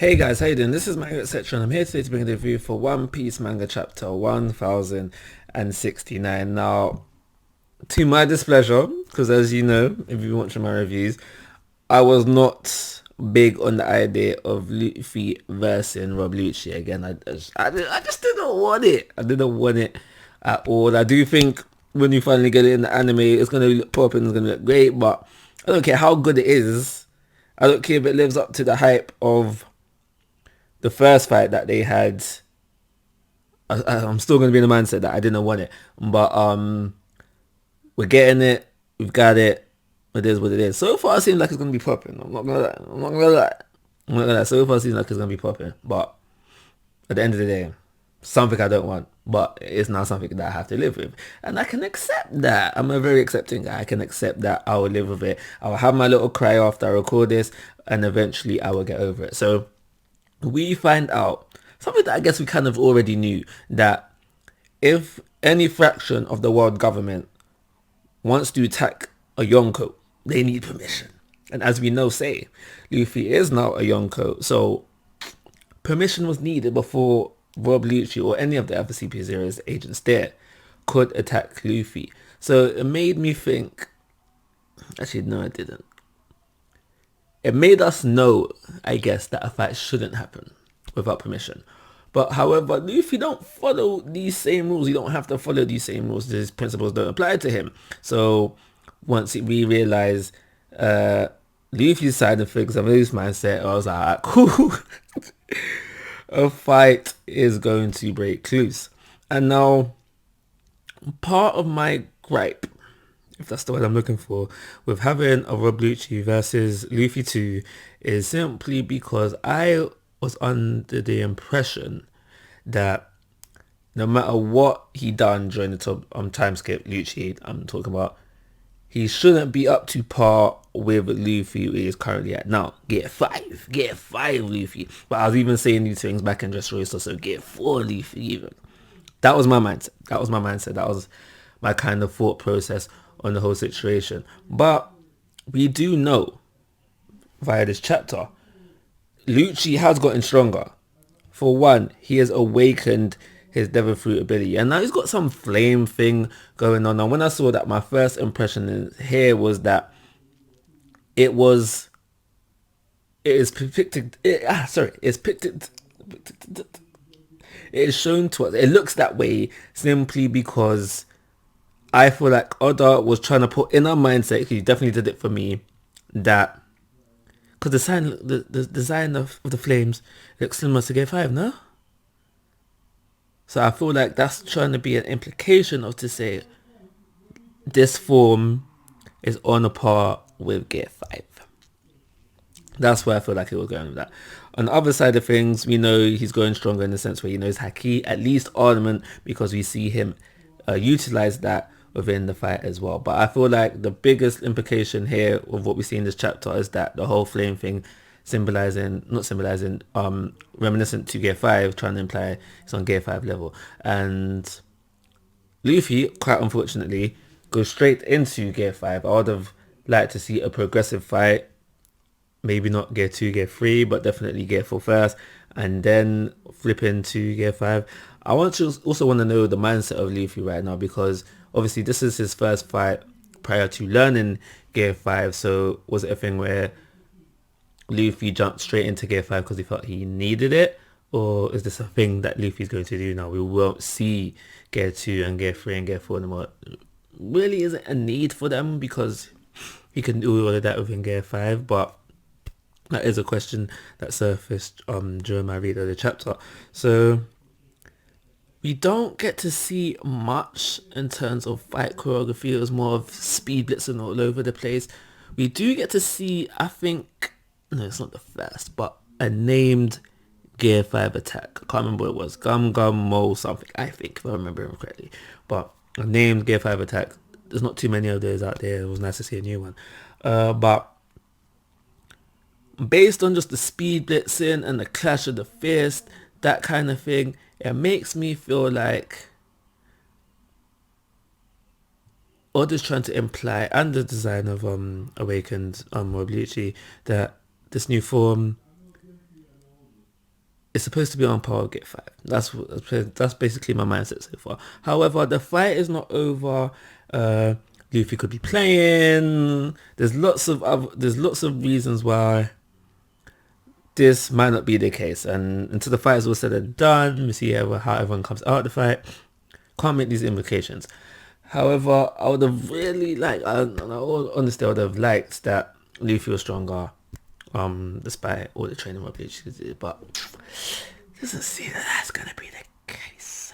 Hey guys, how you doing? This is Manga etc. and I'm here today to bring a review for One Piece manga chapter 1069. Now, to my displeasure, because as you know, if you watch my reviews, I was not big on the idea of Luffy versing Rob Lucci again. I just didn't want it. I didn't want it at all. I do think when you finally get it in the anime, it's going to look pop and it's going to look great, but I don't care how good it is. I don't care if it lives up to the hype of the first fight that they had. I'm still going to be in the mindset that I didn't want it, but we're getting it. We've got it. It is what it is. So far, it seems like it's going to be popping. I'm not gonna lie. I'm not gonna lie. I'm not gonna lie. So far, it seems like it's going to be popping. But at the end of the day, something I don't want, but it's not something that I have to live with, and I can accept that. I'm a very accepting guy. I can accept that. I will live with it. I will have my little cry after I record this, and eventually I will get over it. So we find out something that I guess we kind of already knew, that if any fraction of the world government wants to attack a Yonko, they need permission. And as we know, say, Luffy is now a Yonko, so permission was needed before Rob Lucci or any of the other CP0's agents there could attack Luffy. So it made me think, actually no it didn't. It made us know, I guess, that a fight shouldn't happen without permission. But however, Luffy don't follow these same rules. He don't have to follow these same rules. These principles don't apply to him. So once we realize Luffy's side of things, I'm in this mindset, I was like, alright, cool. A fight is going to break loose. And now, part of my gripe, if that's the word I'm looking for, with having a Rob Lucci versus Luffy 2 is simply because I was under the impression that no matter what he done during the time skip, Lucci, I'm talking about, he shouldn't be up to par with Luffy who he is currently at now. Get 5 Luffy. But I was even saying these things back in Dressrosa, so get 4 Luffy even. That was my mindset. That was my kind of thought process on the whole situation. But we do know via this chapter, Lucci has gotten stronger. For one, he has awakened his Devil Fruit ability, and now he's got some flame thing going on. And when I saw that, my first impression here was that it is depicted. It is shown to us. It looks that way simply because I feel like Oda was trying to put in our mindset, he definitely did it for me, that because the design of the flames looks similar to Gear 5, no? So I feel like that's trying to be an implication of to say this form is on a par with Gear 5. That's where I feel like it was going with that. On the other side of things, we know he's going stronger in the sense where he knows Haki, at least ornament, because we see him utilize that within the fight as well. But I feel like the biggest implication here of what we see in this chapter is that the whole flame thing reminiscent to Gear 5, trying to imply it's on Gear 5 level. And Luffy, quite unfortunately, goes straight into Gear 5. I would have liked to see a progressive fight. Maybe not Gear 2, Gear 3, but definitely Gear 4 first, and then flip into Gear 5. I also want to know the mindset of Luffy right now, because obviously this is his first fight prior to learning Gear 5. So was it a thing where Luffy jumped straight into Gear 5 because he felt he needed it? Or is this a thing that Luffy's going to do now? We won't see Gear 2 and Gear 3 and Gear 4 anymore. Really isn't a need for them because he can do all of that within Gear 5, but that is a question that surfaced during my read of the chapter. So we don't get to see much in terms of fight choreography. It was more of speed blitzing all over the place. We do get to see, I think, no, it's not the first, but a named Gear 5 attack. I can't remember what it was. Gum Mo something, I think, if I remember him correctly. But a named Gear 5 attack. There's not too many of those out there. It was nice to see a new one. But based on just the speed blitzing and the clash of the fist, that kind of thing, it makes me feel like Oda's trying to imply, and the design of Awakened Rob Lucci, that this new form it's supposed to be on par with Gate 5. That's basically my mindset so far. However, the fight is not over. Luffy could be playing. There's lots of reasons why this might not be the case. And until the fight is all said and done, we see how everyone comes out of the fight. Can't make these implications. However, I would have really liked, honestly, I would have liked that Luffy was stronger, despite all the training rubbish he did, but doesn't seem that that's gonna be the case.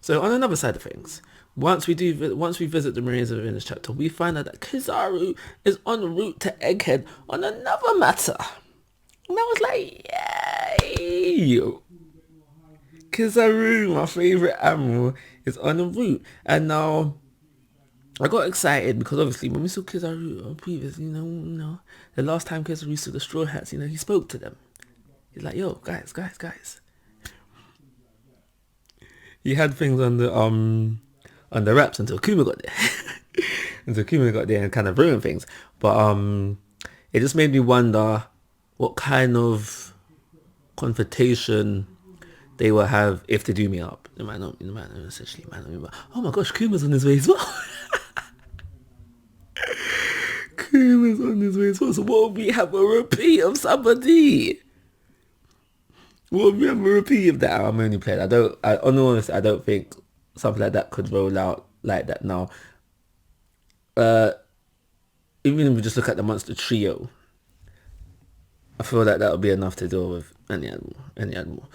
So on another side of things, once we visit the Marines within this chapter, we find out that Kizaru is en route to Egghead on another matter. And I was like, yay! Kizaru, my favourite admiral, is en route. And now I got excited because obviously when we saw Kizaru on previous, the last time Kizaru saw the Straw Hats, he spoke to them. He's like, yo, guys. He had things on the wraps until Kuma got there. And kind of ruined things. But it just made me wonder what kind of confrontation they will have if they do meet up. It might not essentially but oh my gosh, Kuma's on his way as well. Kuma's on his way as well. So what if we have a repeat of somebody? What if we have a repeat of that? I'm only playing. I don't think something like that could roll out like that now. Even if we just look at the monster trio, I feel like that would be enough to deal with any animal.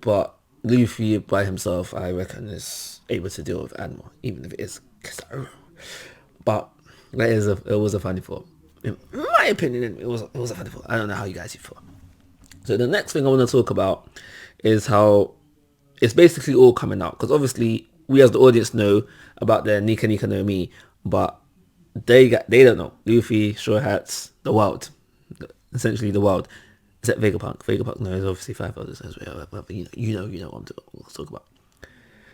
But Luffy by himself, I reckon, is able to deal with animal, even if it is Kizaru. But it was a funny thought. In my opinion, it was a funny thought. I don't know how you guys feel. So the next thing I want to talk about is how it's basically all coming out. Because obviously, we as the audience know about the Nika Nika no Mi, but they don't know. Luffy, Straw Hats, the world. Essentially the world. Except Vegapunk. Vegapunk knows obviously 5 others as well. You know what I'm talking about.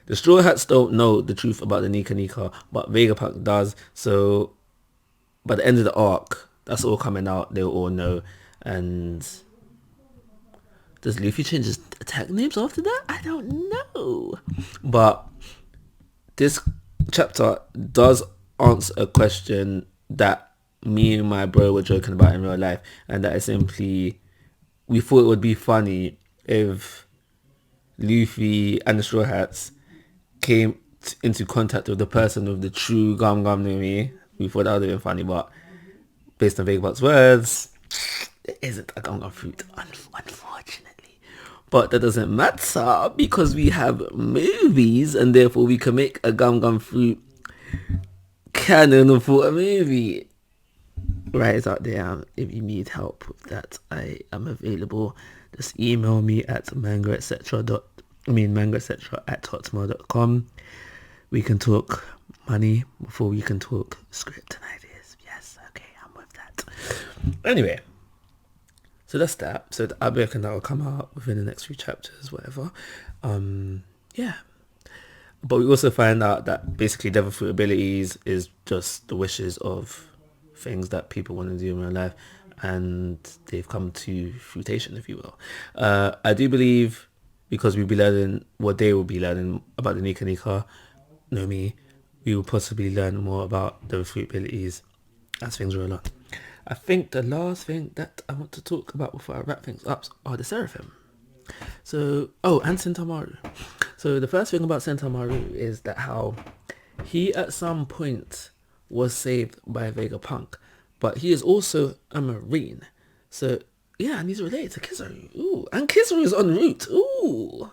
The Straw Hats don't know the truth about the Nika Nika, but Vegapunk does. So by the end of the arc, that's all coming out. They'll all know. And does Luffy change his attack names after that? I don't know. But this chapter does answer a question that me and my bro were joking about in real life, and that is simply, we thought it would be funny if Luffy and the Straw Hats came into contact with the person with the true Gum Gum no Mi. We thought that would have been funny, but based on Vegapunk's words, there isn't a Gum Gum fruit, unfortunately. But that doesn't matter because we have movies, and therefore we can make a Gum Gum fruit canon for a movie. Right out there, if you need help with that, I am available. Just email me at manga@hotmail.com. We can talk money before we can talk script and ideas. Yes, okay, I'm with that. Anyway, so that's that. So I reckon that will come out within the next few chapters, whatever. Yeah. But we also find out that basically devil fruit abilities is just the wishes of things that people want to do in real life, and they've come to fruition, if you will. I do believe, because we'll be learning what they will be learning about the Nika Nika no Mi, we will possibly learn more about the fruit abilities as things roll on. I think the last thing that I want to talk about before I wrap things up are the Seraphim. So, and Sentamaru. So the first thing about Sentamaru is that how he at some point was saved by Vegapunk, but he is also a Marine. So yeah, and he's related to Kizaru. Ooh, and Kizaru is en route. Ooh,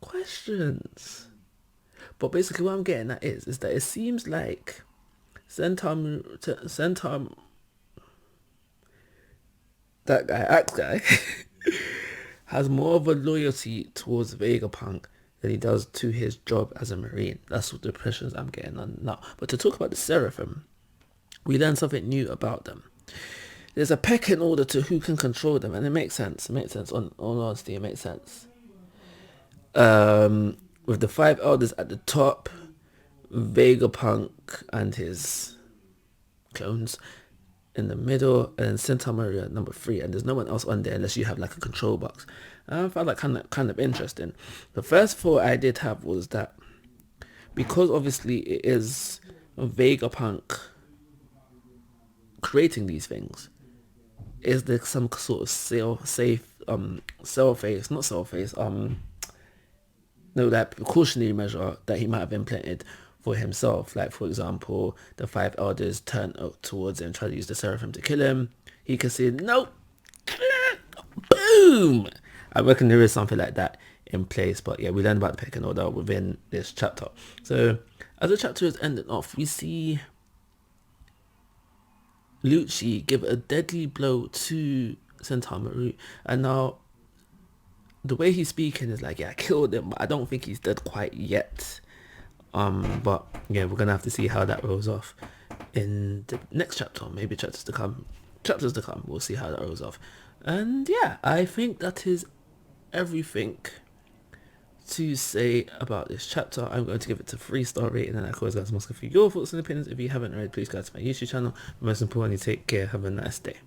questions. But basically, what I'm getting at is that it seems like Sentam, that guy, Axe guy, has more of a loyalty towards Vegapunk than he does to his job as a Marine. That's what the impressions I'm getting on now. But to talk about the Seraphim, we learn something new about them. There's a pecking order to who can control them, and it makes sense. It makes sense. On honesty, it makes sense. With the 5 elders at the top, Vegapunk and his clones, in the middle, and then Santa Maria number 3, and there's no one else on there unless you have like a control box. And I found that kind of interesting. The first thought I did have was that because obviously it is Vegapunk creating these things, is there some sort of that precautionary measure that he might have implemented for himself? Like, for example, the 5 elders turn up towards him and try to use the seraphim to kill him. He can say, nope, boom. I reckon there is something like that in place. But yeah, we learned about the pecking order within this chapter. So as the chapter is ending off, we see Lucci give a deadly blow to Sentamaru, and now the way he's speaking is like, yeah, I killed him, but I don't think he's dead quite yet. But yeah, we're gonna have to see how that rolls off in the next chapter, maybe chapters to come. We'll see how that rolls off. And yeah, I think that is everything to say about this chapter. I'm going to give it a 3-star rating, and of course, guys, I'm asking for your thoughts and opinions. If you haven't already, please go to my YouTube channel. But most importantly, take care. Have a nice day.